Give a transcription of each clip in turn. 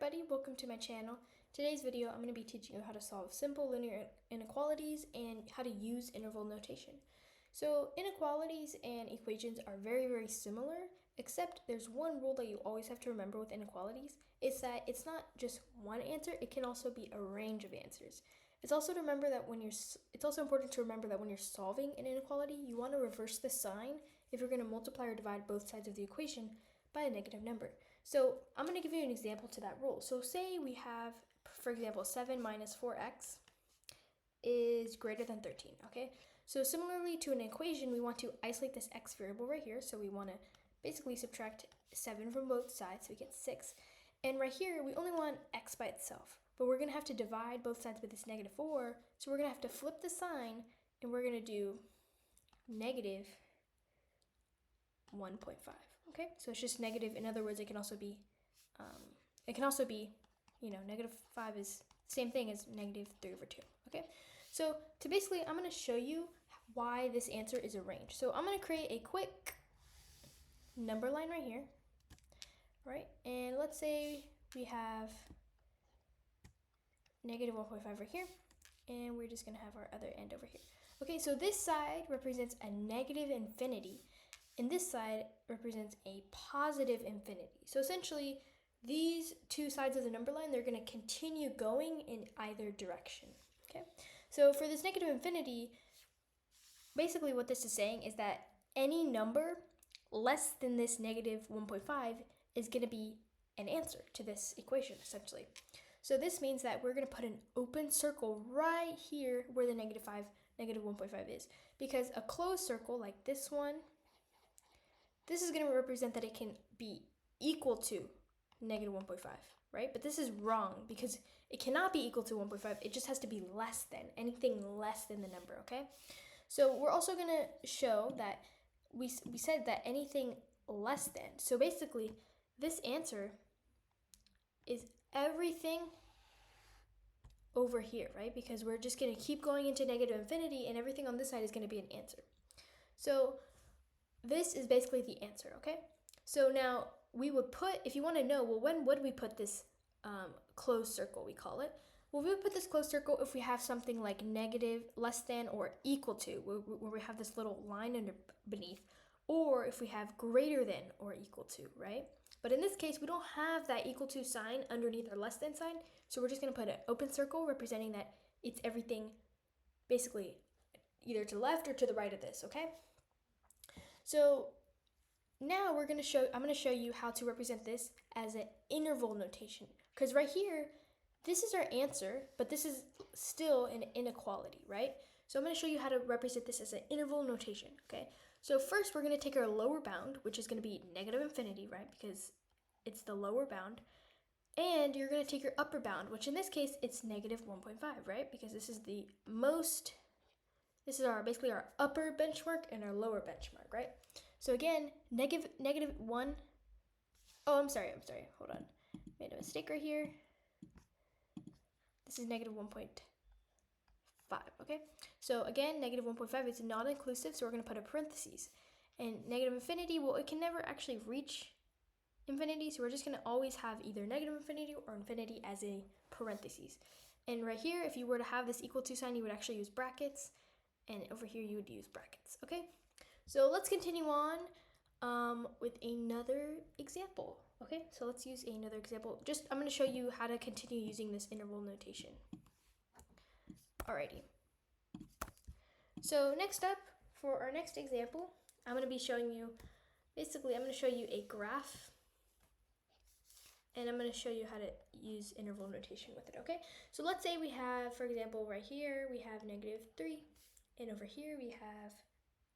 everybody, welcome to my channel. Today's video I'm going to be teaching you how to solve simple linear inequalities and how to use interval notation. So inequalities and equations are very similar, except there's one rule that you always have to remember with inequalities. It's that it's not just one answer, it can also be a range of answers. It's also important to remember that when you're solving an inequality, you want to reverse the sign if you're going to multiply or divide both sides of the equation by a negative number. So I'm going to give you an example to that rule. So say we have, for example, 7 minus 4x is greater than 13, okay? So similarly to an equation, we want to isolate this x variable right here. So we want to basically subtract 7 from both sides, so we get 6. And right here, we only want x by itself, but we're going to have to divide both sides with this negative 4. So we're going to have to flip the sign, and we're going to do negative 1.5. Okay, so it's just negative. In other words, it can also be, negative 5 is the same thing as negative 3 over 2. Okay, so I'm going to show you why this answer is a range. So I'm going to create a quick number line right here, right? And let's say we have negative 1.5 right here, and we're just going to have our other end over here. Okay, so this side represents a negative infinity, and this side represents a positive infinity. So essentially, these two sides of the number line, they're going to continue going in either direction. Okay, so for this negative infinity, basically what this is saying is that any number less than this negative 1.5 is going to be an answer to this equation, essentially. So this means that we're going to put an open circle right here where the negative 1.5 is, because a closed circle like this one, this is going to represent that it can be equal to negative 1.5, right? But this is wrong because it cannot be equal to 1.5. It just has to be less than, anything less than the number, okay? So we're also going to show that we said that anything less than. So basically, this answer is everything over here, right? Because we're just going to keep going into negative infinity, and everything on this side is going to be an answer. So this is basically the answer, okay? So now we would put, if you want to know, well, when would we put this closed circle, we call it? Well, we would put this closed circle if we have something like negative, less than, or equal to, where we have this little line beneath, or if we have greater than or equal to, right? But in this case, we don't have that equal to sign underneath our less than sign, so we're just going to put an open circle representing that it's everything basically either to the left or to the right of this, okay? So now I'm going to show you how to represent this as an interval notation, because right here, this is our answer, but this is still an inequality, right? So I'm going to show you how to represent this as an interval notation, okay? So first, we're going to take our lower bound, which is going to be negative infinity, right? Because it's the lower bound. And you're going to take your upper bound, which in this case, it's negative 1.5, right? Because this is basically our upper benchmark and our lower benchmark, right? So again, negative 1. Oh, I'm sorry. Hold on. Made a mistake right here. This is negative 1.5, okay? So again, negative 1.5 is not inclusive, so we're going to put a parentheses. And negative infinity, well, it can never actually reach infinity, so we're just going to always have either negative infinity or infinity as a parentheses. And right here, if you were to have this equal to sign, you would actually use brackets, and over here you would use brackets, okay? So let's continue on with another example, okay? So let's use another example. I'm going to show you how to continue using this interval notation. Alrighty. So next up, for our next example, I'm going to show you a graph, and I'm going to show you how to use interval notation with it, okay? So let's say we have, for example, right here, we have negative 3, and over here we have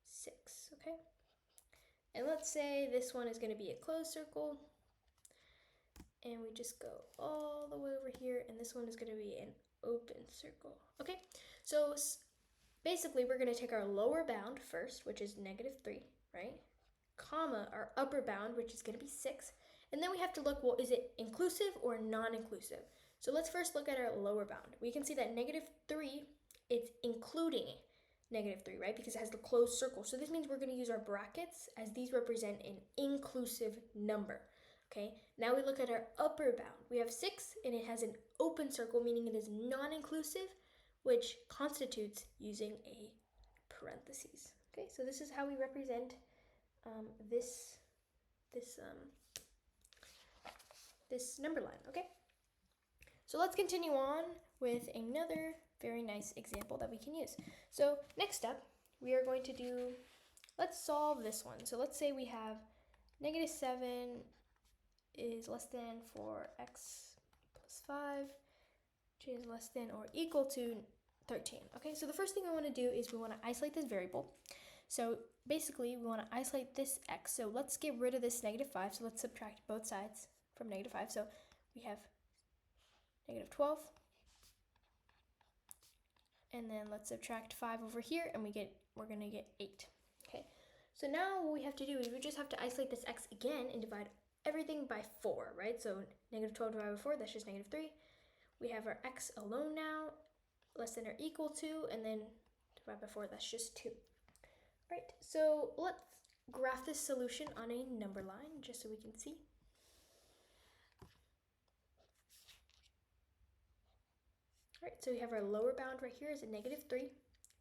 6, okay? And let's say this one is going to be a closed circle, and we just go all the way over here, and this one is going to be an open circle, okay? So basically, we're going to take our lower bound first, which is negative 3, right? Comma, our upper bound, which is going to be 6. And then we have to look, well, is it inclusive or non-inclusive? So let's first look at our lower bound. We can see that negative 3, it's including negative 3, right? Because it has the closed circle. So this means we're going to use our brackets as these represent an inclusive number. Okay, now we look at our upper bound. We have 6 and it has an open circle, meaning it is non-inclusive, which constitutes using a parentheses. Okay, so this is how we represent this number line. Okay, so let's continue on with another very nice example that we can use. So next up, we are going to do, let's solve this one. So let's say we have -7 is less than 4x plus 5, which is less than or equal to 13. Okay, so the first thing I want to do is we want to isolate this variable. So basically, we want to isolate this x. So let's get rid of this -5. So let's subtract both sides from -5. So we have -12. And then let's subtract 5 over here, and we're going to get 8. Okay, so now what we have to do is we just have to isolate this x again and divide everything by 4, right? So -12 divided by 4, that's just -3. We have our x alone now, less than or equal to, and then divide by 4, that's just 2. Right, so let's graph this solution on a number line just so we can see. Right, so we have our lower bound right here as a -3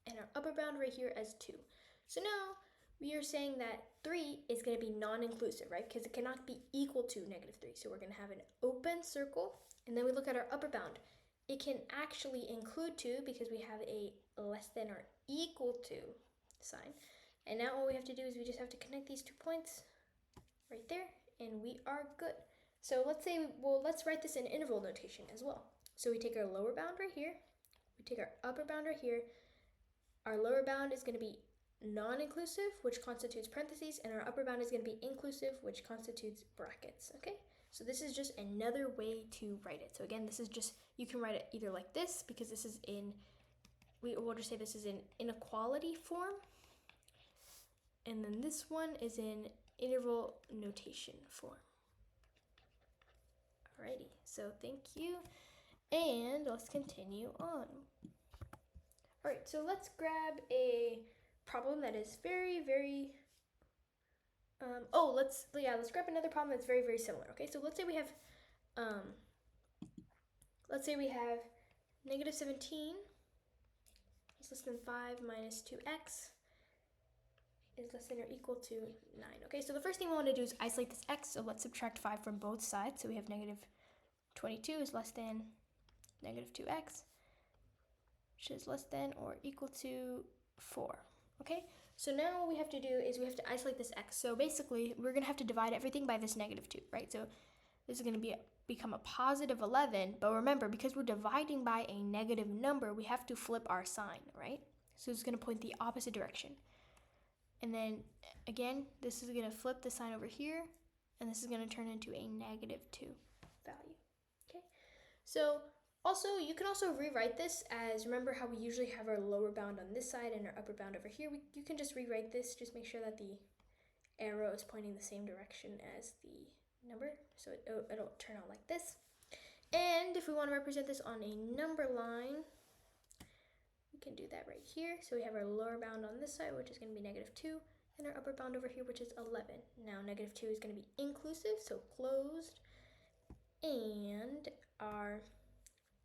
and our upper bound right here as 2. So now we are saying that 3 is going to be non-inclusive, right? Because it cannot be equal to -3. So we're going to have an open circle, and then we look at our upper bound. It can actually include 2 because we have a less than or equal to sign. And now all we have to do is we just have to connect these 2 points right there, and we are good. So let's write this in interval notation as well. So we take our lower bound right here, we take our upper bound right here. Our lower bound is going to be non-inclusive, which constitutes parentheses, and our upper bound is going to be inclusive, which constitutes brackets. Okay, so this is just another way to write it. So again, this is just, you can write it either like this, because this is we'll just say this is in inequality form, and then this one is in interval notation form. Alrighty, so thank you, and let's continue on. Alright, so let's grab a problem that is very, very, let's grab another problem that's very, very similar. Okay, so let's say we have, -17 is less than 5 minus 2x is less than or equal to 9. Okay, so the first thing we want to do is isolate this x, so let's subtract 5 from both sides. So we have -22 is less than -2x, which is less than or equal to 4. Okay, so now what we have to do is we have to isolate this x. So basically, we're going to have to divide everything by this -2, right? So this is going to become a positive 11, but remember, because we're dividing by a negative number, we have to flip our sign, right? So it's going to point the opposite direction. And then again, this is going to flip the sign over here, and this is going to turn into a -2 value. Okay, so also, you can also rewrite this as, remember how we usually have our lower bound on this side and our upper bound over here? You can just rewrite this, just make sure that the arrow is pointing the same direction as the number, so it'll turn out like this. And if we want to represent this on a number line, we can do that right here. So we have our lower bound on this side, which is going to be -2, and our upper bound over here, which is 11. Now -2 is going to be inclusive, so closed, and our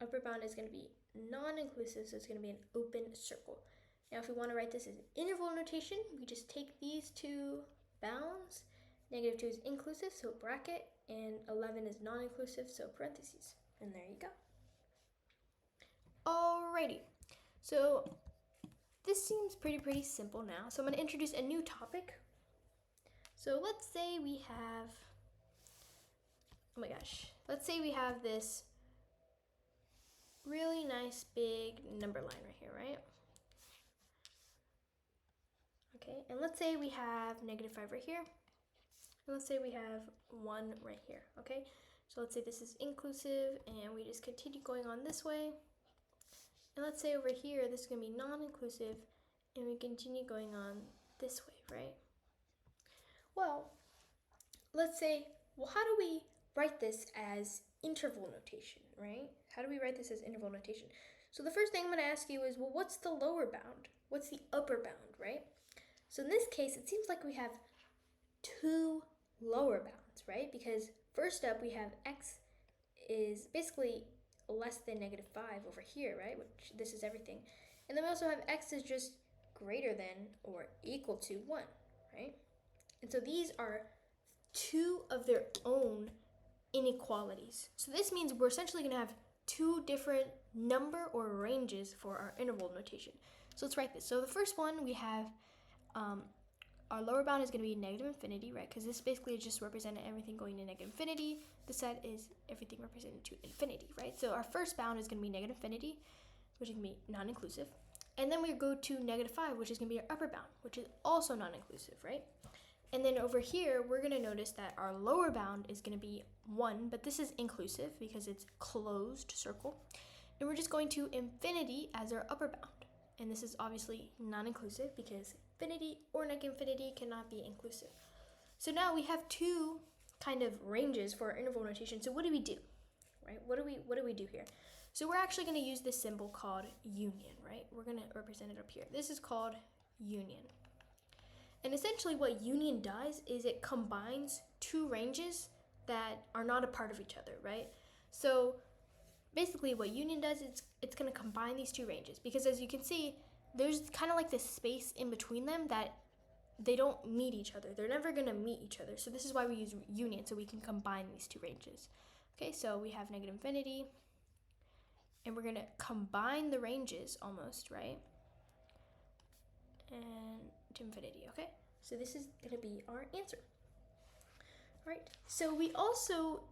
upper bound is going to be non-inclusive, so it's going to be an open circle. Now if we want to write this as interval notation, we just take these 2 bounds. -2 is inclusive, so bracket, and 11 is non-inclusive, so parentheses. And there you go. Alrighty, so this seems pretty simple now. So I'm going to introduce a new topic. So let's say we have, let's say we have this really nice big number line right here, right? Okay, and let's say we have -5 right here, and let's say we have 1 right here. Okay, so let's say this is inclusive, and we just continue going on this way, and let's say over here this is going to be non-inclusive, and we continue going on this way, right? Well, let's say, how do we write this as interval notation, right? How do we write this as interval notation? So the first thing I'm going to ask you is, well, what's the lower bound? What's the upper bound, right? So in this case, it seems like we have 2 lower bounds, right? Because first up we have x is basically less than -5 over here, right? Which this is everything. And then we also have x is just greater than or equal to 1, right? And so these are two of their own inequalities. So this means we're essentially going to have two different number or ranges for our interval notation. So let's write this. So the first one we have our lower bound is going to be -infinity, right? Because this basically just represented everything going to -infinity. This side is everything represented to infinity, right? So our first bound is going to be -infinity, which is going to be non-inclusive. And then we go to -5, which is going to be our upper bound, which is also non-inclusive, right? And then over here, we're going to notice that our lower bound is going to be 1, but this is inclusive because it's closed circle. And we're just going to infinity as our upper bound. And this is obviously non-inclusive because infinity or -infinity cannot be inclusive. So now we have two kind of ranges for our interval notation. So what do we do, right? What do we do here? So we're actually going to use this symbol called union, right? We're going to represent it up here. This is called union. And essentially what union does is it combines two ranges that are not a part of each other, right? So basically what union does is it's going to combine these two ranges, because as you can see, there's kind of like this space in between them that they don't meet each other. They're never going to meet each other. So this is why we use union, so we can combine these two ranges. Okay, so we have -infinity, and we're going to combine the ranges almost, right? And to infinity, okay? So this is going to be our answer. All right, so we also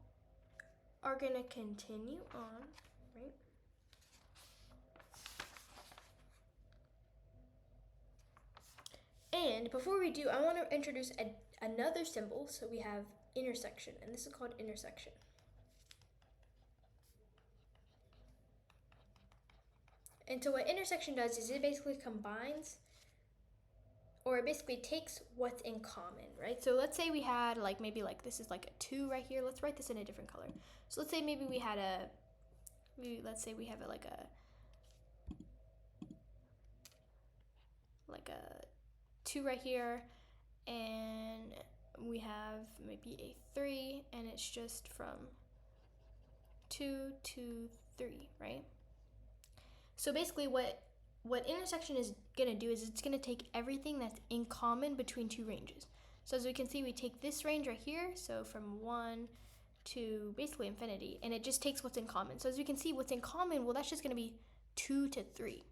are going to continue on, right? And before we do, I want to introduce another symbol. So we have intersection, and this is called intersection. And so what intersection does is it basically combines, or it basically takes what's in common, right? So let's say we had like maybe like this is like a 2 right here. Let's write this in a different color. So let's say maybe we had let's say we have like a 2 right here, and we have maybe a 3, and it's just from 2 to 3, right? So basically what intersection is going to do is it's going to take everything that's in common between two ranges. So as we can see, we take this range right here, so from 1 to basically infinity, and it just takes what's in common. So as we can see, what's in common, well, that's just going to be 2 to 3.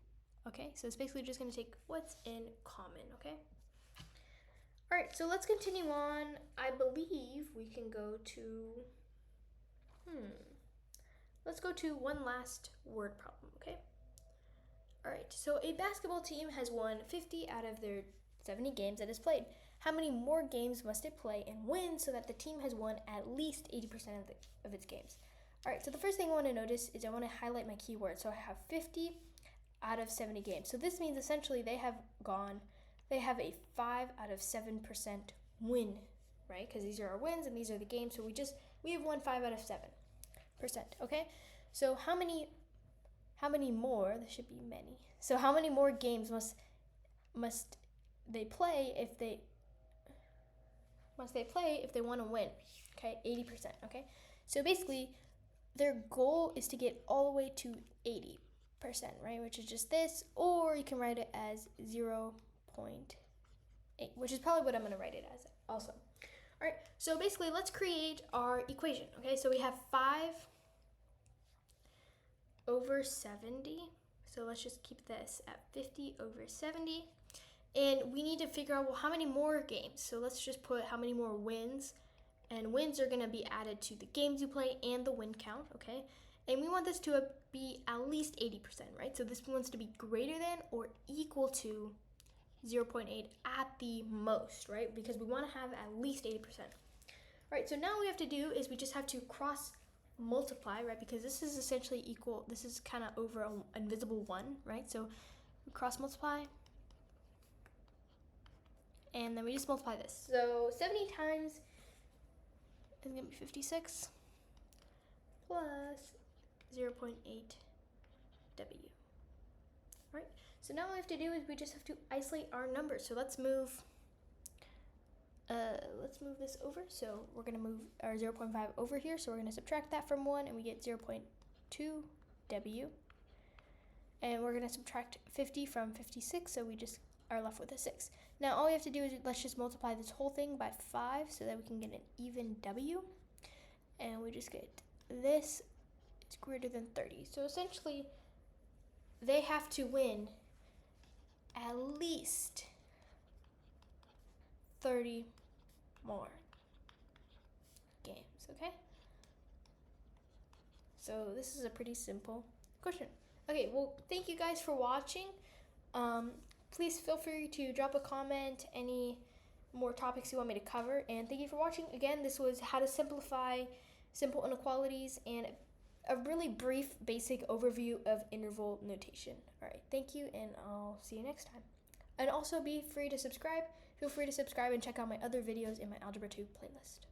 Okay, so it's basically just going to take what's in common, okay? All right, so let's continue on. I believe we can go to, let's go to one last word problem, okay? All right, so a basketball team has won 50 out of their 70 games that it's played. How many more games must it play and win so that the team has won at least 80% of its games? All right, so the first thing I want to notice is I want to highlight my keyword. So I have 50 out of 70 games. So this means essentially they have a 5 out of 7% win, right? Because these are our wins and these are the games. So we have won 5 out of 7%, okay? So how many more, there should be many. So how many more games must they play if they want to win? Okay, 80%, okay? So basically their goal is to get all the way to 80%, right? Which is just this, or you can write it as 0.8, which is probably what I'm going to write it as also. All right, so basically let's create our equation, okay? So we have 5 over 70. So let's just keep this at 50 over 70. And we need to figure out, well, how many more games? So let's just put how many more wins. And wins are going to be added to the games you play and the win count, okay? And we want this to be at least 80%, right? So this wants to be greater than or equal to 0.8 at the most, right? Because we want to have at least 80%. All right, so now what we have to do is we just have to cross multiply, right? Because this is essentially equal, this is kind of over an invisible 1, right? So we cross multiply, and then we just multiply this. So 70 times is going to be 56 plus 0.8 W. Right? So now what we have to do is we just have to isolate our numbers. So let's move let's move this over. So we're going to move our 0.5 over here. So we're going to subtract that from 1, and we get 0.2w. And we're going to subtract 50 from 56, so we just are left with a 6. Now all we have to do is let's just multiply this whole thing by 5 so that we can get an even w. And we just get this is greater than 30. So essentially, they have to win at least 30 more games, okay? So this is a pretty simple question. Okay, well, thank you guys for watching. Please feel free to drop a comment, any more topics you want me to cover, and thank you for watching. Again, this was how to simplify simple inequalities and a really brief basic overview of interval notation. All right, thank you, and I'll see you next time. And also feel free to subscribe and check out my other videos in my Algebra 2 playlist.